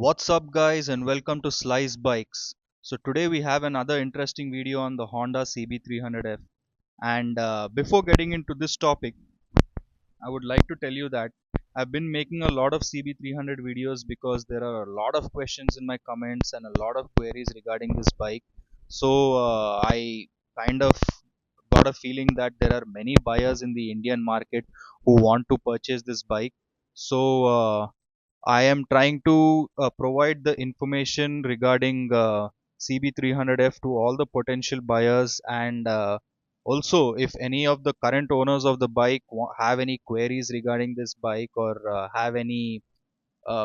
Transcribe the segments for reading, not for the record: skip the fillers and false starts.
What's up guys and welcome to Slice Bikes. So today we have another interesting video on the Honda CB300F, and before getting into this topic I would like to tell you that I've been making a lot of CB300 videos because there are a lot of questions in my comments and a lot of queries regarding this bike. So I kind of got a feeling that there are many buyers in the Indian market who want to purchase this bike. So I am trying to provide the information regarding CB300F to all the potential buyers, and also if any of the current owners of the bike have any queries regarding this bike or have any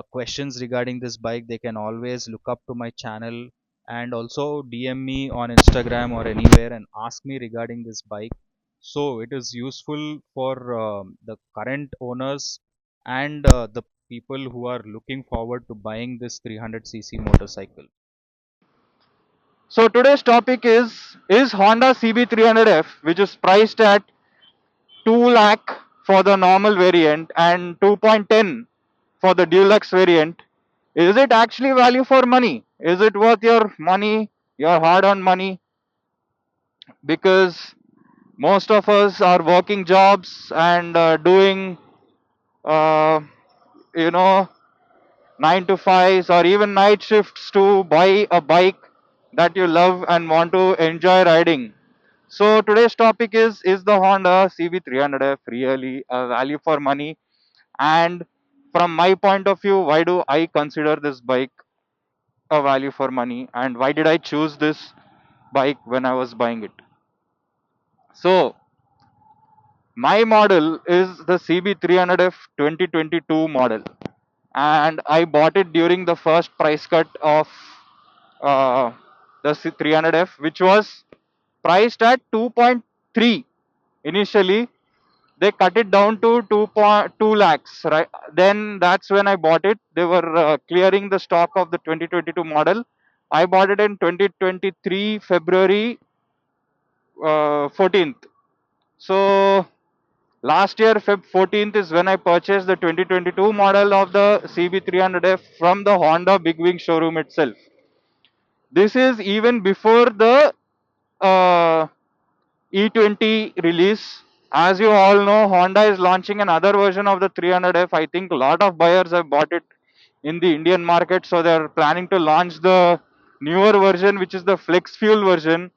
questions regarding this bike, they can always look up to my channel and also DM me on Instagram or anywhere and ask me regarding this bike. So it is useful for the current owners and the people who are looking forward to buying this 300cc motorcycle. So today's topic is Honda CB300F, which is priced at 2 lakh for the normal variant and 2.10 for the deluxe variant. Is it actually value for money? Is it worth your money, your hard-earned money? Because most of us are working jobs and doing, uh, you know, 9 to 5s or even night shifts to buy a bike that you love and want to enjoy riding. So today's topic is the Honda CB300F really a value for money? And from my point of view, why do I consider this bike a value for money? And why did I choose this bike when I was buying it? So my model is the CB300F 2022 model, and I bought it during the first price cut of uh, the 300F, which was priced at 2.3 initially. They cut it down to 2.2 lakhs, right? Then that's when I bought it. They were clearing the stock of the 2022 model. I bought it in 2023 February 14th. So last year Feb 14th is when I purchased the 2022 model of the CB300F from the Honda Big Wing showroom itself. This is even before the uh, E20 release. As you all know, Honda is launching another version of the 300F. I think a lot of buyers have bought it in the Indian market, so they're planning to launch the newer version, which is the flex fuel version,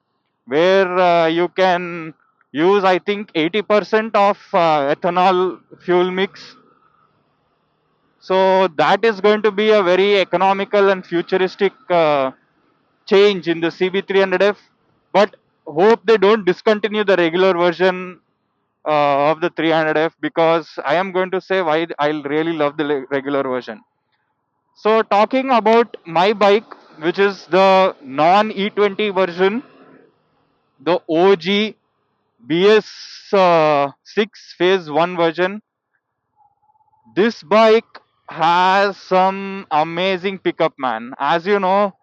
where you can use, I think, 80% of ethanol fuel mix. So that is going to be a very economical and futuristic change in the CB300F, but hope they don't discontinue the regular version of the 300F, because I am going to say why I really love the regular version. So talking about my bike, which is the non E20 version, the OG BS6 Phase 1 version, this bike has some amazing pickup, man. As you know,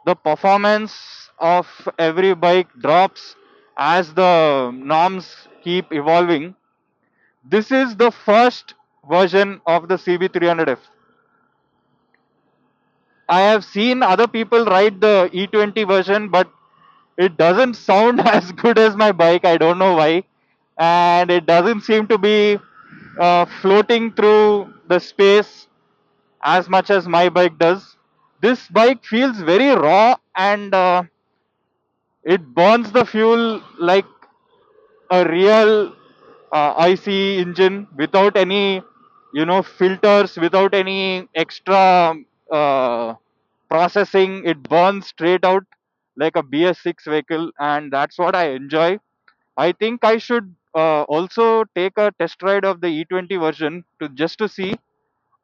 the performance of every bike drops as the norms keep evolving. This is the first version of the CB300F. I have seen other people ride the E20 version, but it doesn't sound as good as my bike. I don't know why. And it doesn't seem to be floating through the space as much as my bike does. This bike feels very raw, and it burns the fuel like a real IC engine without any, filters, without any extra processing. It burns straight out like a BS6 vehicle, and that's what I enjoy. I think I should also take a test ride of the E20 version to just to see.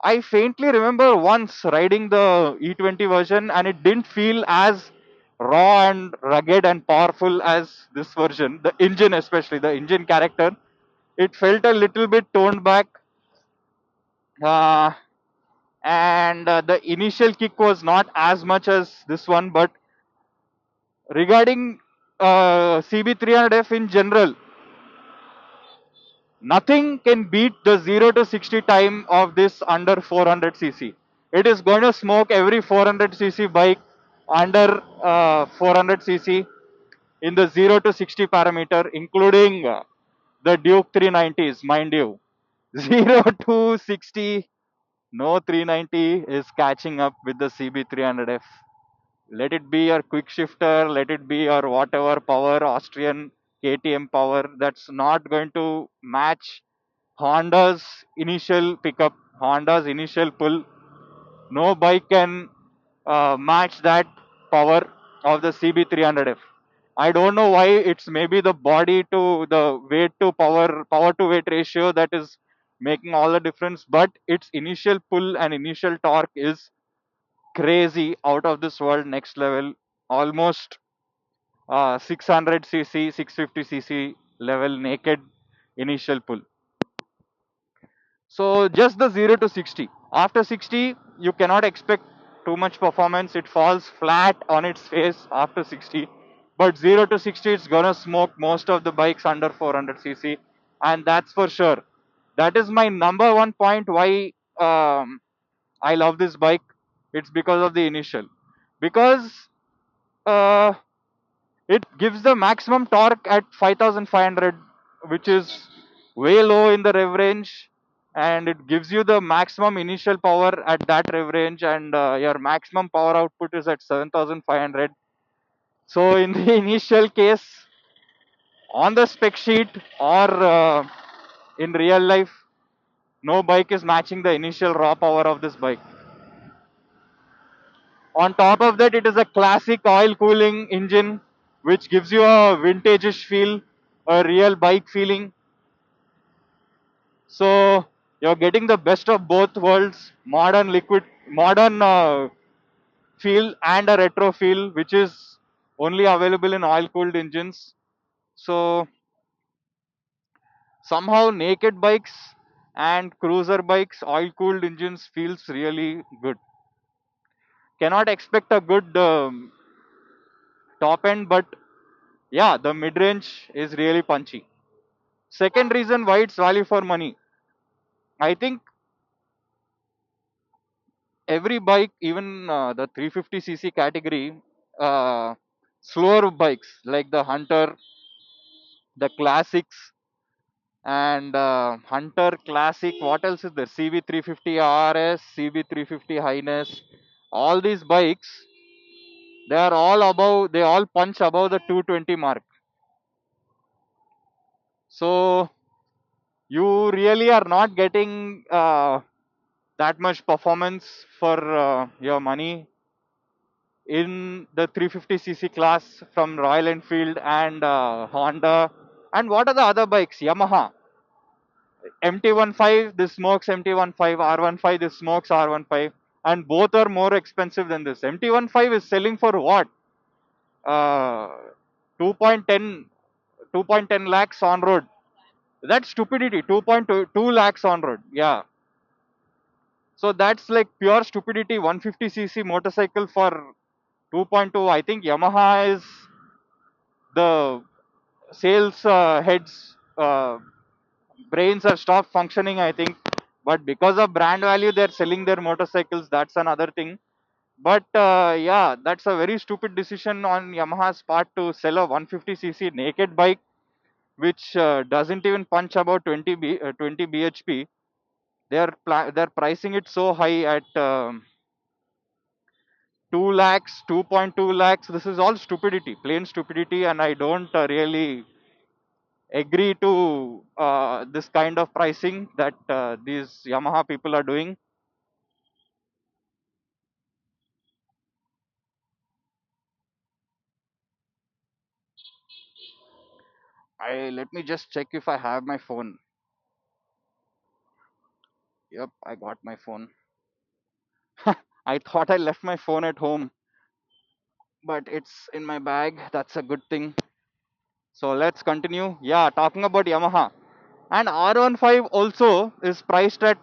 I faintly remember once riding the E20 version, and it didn't feel as raw and rugged and powerful as this version. The engine, especially the engine character, it felt a little bit toned back, uh, and the initial kick was not as much as this one. But regarding CB300F in general, nothing can beat the 0 to 60 time of this under 400cc. It is going to smoke every 400cc bike under 400cc in the 0 to 60 parameter, including the Duke 390s, mind you. 0 to 60, no 390 is catching up with the CB300F. Let it be your quick shifter, let it be your whatever power, Austrian KTM power, that's not going to match Honda's initial pickup, Honda's initial pull. No bike can match that power of the CB300F. I don't know why. It's maybe the body to the weight to power to weight ratio that is making all the difference. But its initial pull and initial torque is crazy, out of this world, next level, almost 600cc, 650cc level naked initial pull. So just the 0 to 60. After 60, you cannot expect too much performance. It falls flat on its face after 60. But 0 to 60, it's gonna smoke most of the bikes under 400cc, and that's for sure. That is my number one point why I love this bike. It's because of the initial. Because uh, it gives the maximum torque at 5500, which is way low in the rev range, and it gives you the maximum initial power at that rev range, and your maximum power output is at 7500. So, in the initial case, on the spec sheet or in real life, no bike is matching the initial raw power of this bike. On top of that, it is a classic oil cooling engine which gives you a vintage feel, a real bike feeling. So you're getting the best of both worlds, modern feel and a retro feel, which is only available in oil cooled engines. So somehow naked bikes and cruiser bikes, oil cooled engines feels really good. Cannot expect a good top end, but yeah, the mid range is really punchy. Second reason why it's value for money. I think every bike, even the 350cc category, slower bikes like the Hunter, the Classics, and Hunter Classic. What else is there? CB350 RS, CB350 Highness. All these bikes, they are all above. They all punch above the 220 mark. So you really are not getting that much performance for your money in the 350cc class from Royal Enfield and Honda. And what are the other bikes? Yamaha. MT15, this smokes MT15, R15, this smokes R15. And both are more expensive than this. MT15 is selling for what? Uh, 2.10, 2.10 lakhs on road. That's stupidity. 2.2 lakhs on road. Yeah. So that's like pure stupidity. 150cc motorcycle for 2.2. I think Yamaha is the sales heads brains have stopped functioning, I think. But because of brand value, they're selling their motorcycles. That's another thing. But yeah, that's a very stupid decision on Yamaha's part to sell a 150cc naked bike, which doesn't even punch about 20 bhp. They're pricing it so high at 2 lakhs, 2.2 lakhs. This is all stupidity, plain stupidity, and I don't really agree to this kind of pricing that these Yamaha people are doing. I Let me just check if I have my phone. Yep, I got my phone. I thought I left my phone at home, but it's in my bag. That's a good thing. So let's continue. Yeah, talking about Yamaha. And R15 also is priced at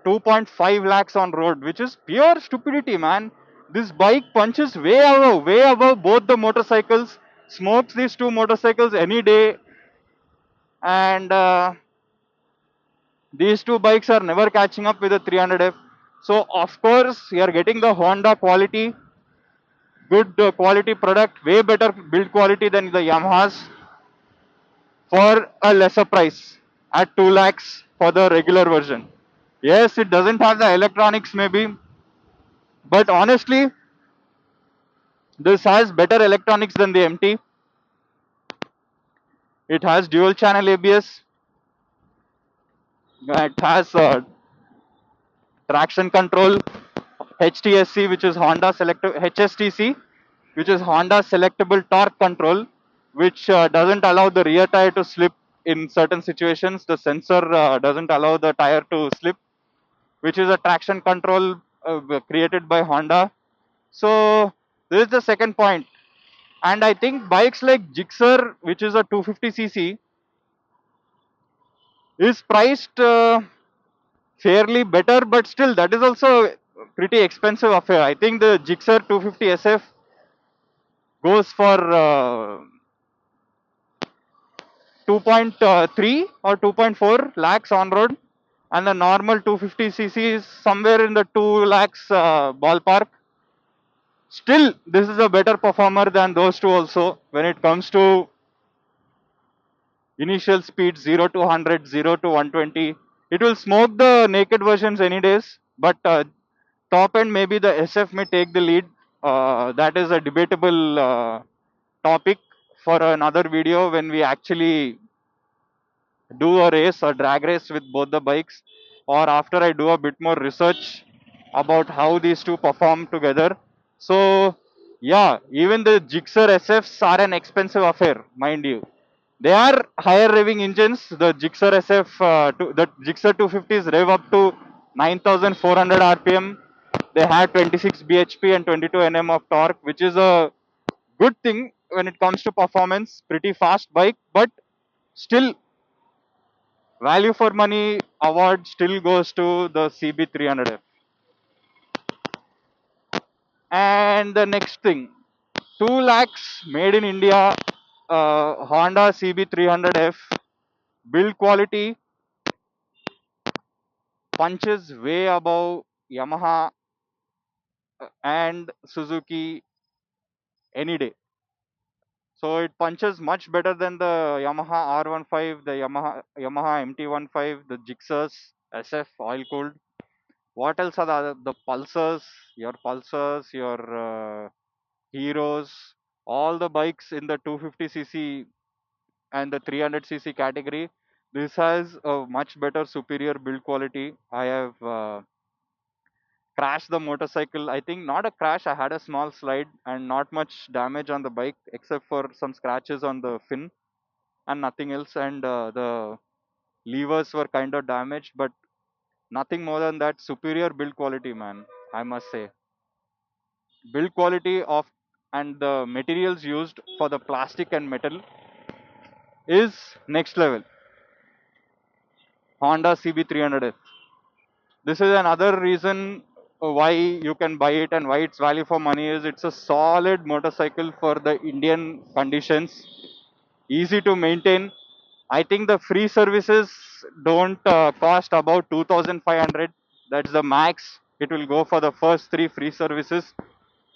2.5 lakhs on road, which is pure stupidity, man. This bike punches way above both the motorcycles, smokes these two motorcycles any day, and these two bikes are never catching up with the 300F. So of course you are getting the Honda quality, good quality product, way better build quality than the Yamahas for a lesser price at 2 lakhs for the regular version. Yes, it doesn't have the electronics maybe, but honestly, this has better electronics than the MT. It has dual channel ABS. It has traction control, HTSC, which is Honda selective HSTC, which is Honda selectable torque control, which doesn't allow the rear tire to slip in certain situations. The sensor doesn't allow the tire to slip, which is a traction control created by Honda. So this is the second point. And I think bikes like Gixxer, which is a 250cc, is priced fairly better, but still that is also pretty expensive affair. I think the Gixxer 250 SF goes for 2.3 or 2.4 lakhs on road, and the normal 250cc is somewhere in the 2 lakhs ballpark. Still, this is a better performer than those two also when it comes to initial speed 0 to 100, 0 to 120. It will smoke the naked versions any days, but top end maybe the SF may take the lead. That is a debatable topic for another video when we actually do a race or drag race with both the bikes, or after I do a bit more research about how these two perform together. So yeah, even the Gixxer SFs are an expensive affair, mind you. They are higher revving engines. The Gixxer SF, the Gixxer 250s rev up to 9,400 RPM. They have 26 bhp and 22 Nm of torque, which is a good thing when it comes to performance. Pretty fast bike, but still value for money award still goes to the CB300F. And the next thing, 2 lakhs made in India, Honda CB300F, build quality punches way above Yamaha and Suzuki any day. So it punches much better than the Yamaha R15, the Yamaha MT15, the Gixxers, SF oil cooled. What else are the Pulsars, your Heroes, all the bikes in the 250cc and the 300cc category. This has a much better, superior build quality. I have crashed the motorcycle. I think not a crash, I had a small slide and not much damage on the bike except for some scratches on the fin and nothing else. And the levers were kind of damaged, but nothing more than that. Superior build quality, man, I must say. Build quality of and the materials used for the plastic and metal is next level. Honda CB300F. This is another reason why you can buy it and why its value for money is it's a solid motorcycle for the Indian conditions, easy to maintain. I think the free services don't cost about 2,500. That's the max. It will go for the first three free services.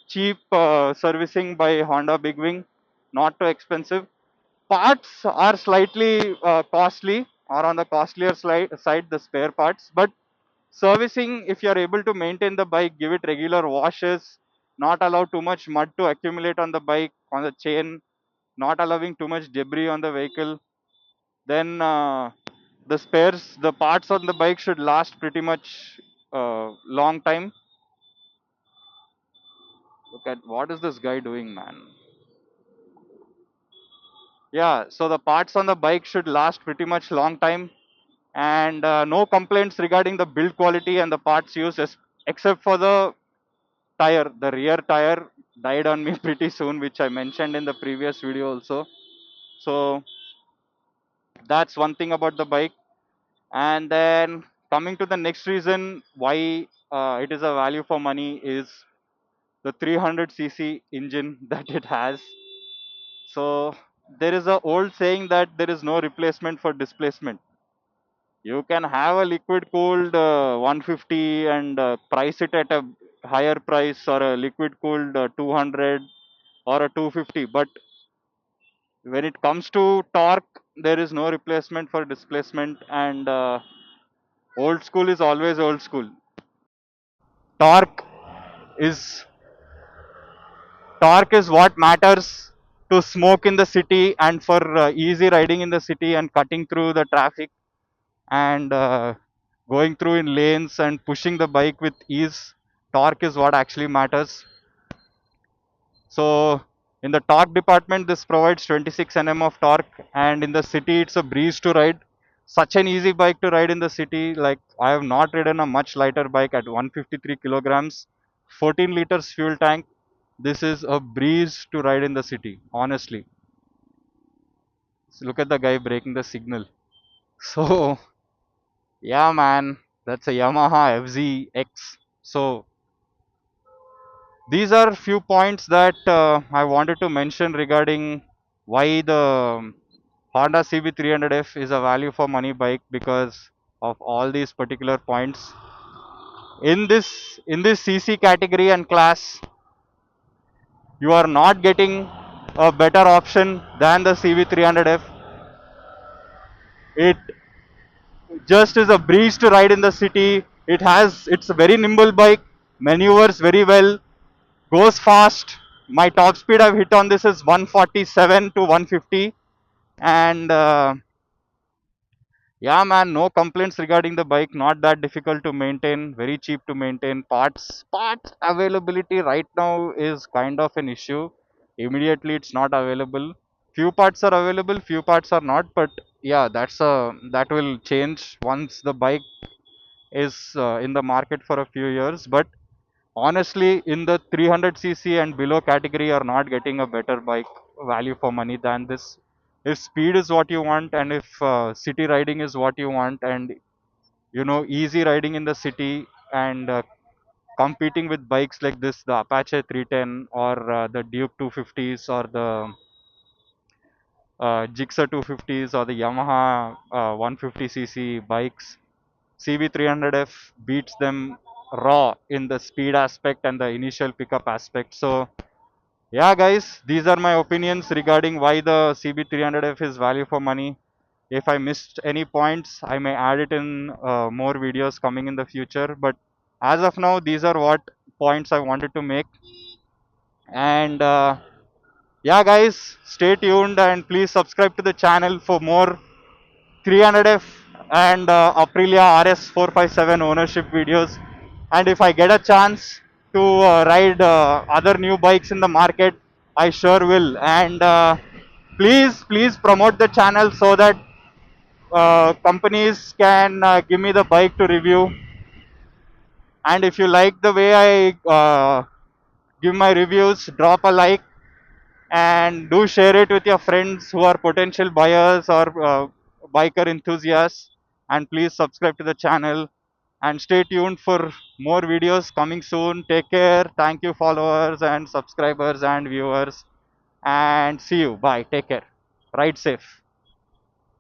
Cheap servicing by Honda Big Wing, not too expensive. Parts are slightly costly or on the costlier side, the spare parts, but servicing, if you are able to maintain the bike, give it regular washes, not allow too much mud to accumulate on the bike, on the chain, not allowing too much debris on the vehicle, then the spares, the parts on the bike should last pretty much long time. Look at what is this guy doing, man. Yeah, so the parts on the bike should last pretty much long time, and no complaints regarding the build quality and the parts used, except for the tire. The rear tire died on me pretty soon, which I mentioned in the previous video also. So that's one thing about the bike. And then coming to the next reason why it is a value for money is the 300cc engine that it has. So there is a old saying that there is no replacement for displacement. You can have a liquid cooled 150 and price it at a higher price, or a liquid cooled 200 or a 250. But when it comes to torque, there is no replacement for displacement, and old school is always old school. Torque is torque is what matters to smoke in the city and for easy riding in the city and cutting through the traffic and going through in lanes and pushing the bike with ease. Torque is what actually matters. So in the torque department, this provides 26 Nm of torque, and in the city, it's a breeze to ride. Such an easy bike to ride in the city. Like, I have not ridden a much lighter bike at 153 kilograms, 14 liters fuel tank. This is a breeze to ride in the city. Honestly, so look at the guy breaking the signal. So yeah, man, that's a Yamaha FZX. So these are few points that I wanted to mention regarding why the Honda CB300F is a value for money bike, because of all these particular points. In this CC category and class, you are not getting a better option than the CB300F. It just is a breeze to ride in the city. It's a very nimble bike, maneuvers very well, goes fast. My top speed I've hit on this is 147 to 150, and yeah, man, no complaints regarding the bike. Not that difficult to maintain, very cheap to maintain. Parts availability right now is kind of an issue. Immediately, it's not available. Few parts are available, few parts are not. But yeah, that will change once the bike is in the market for a few years. But honestly, in the 300cc and below category, are not getting a better bike value for money than this. If speed is what you want, and if city riding is what you want, and easy riding in the city, and competing with bikes like this, the Apache 310 or the Duke 250s or the Gixxer 250s or the Yamaha 150cc bikes, CB300F beats them raw in the speed aspect and the initial pickup aspect. So yeah, guys, these are my opinions regarding why the CB300F is value for money. If I missed any points, I may add it in more videos coming in the future. But as of now, these are what points I wanted to make. And yeah, guys, stay tuned and please subscribe to the channel for more 300F and Aprilia RS457 ownership videos. And if I get a chance to ride other new bikes in the market, I sure will. And please promote the channel so that companies can give me the bike to review. And if you like the way I give my reviews, drop a like and do share it with your friends who are potential buyers or biker enthusiasts. And please subscribe to the channel and stay tuned for more videos coming soon. Take care. Thank you, followers and subscribers and viewers, and see you. Bye. Take care. Ride safe.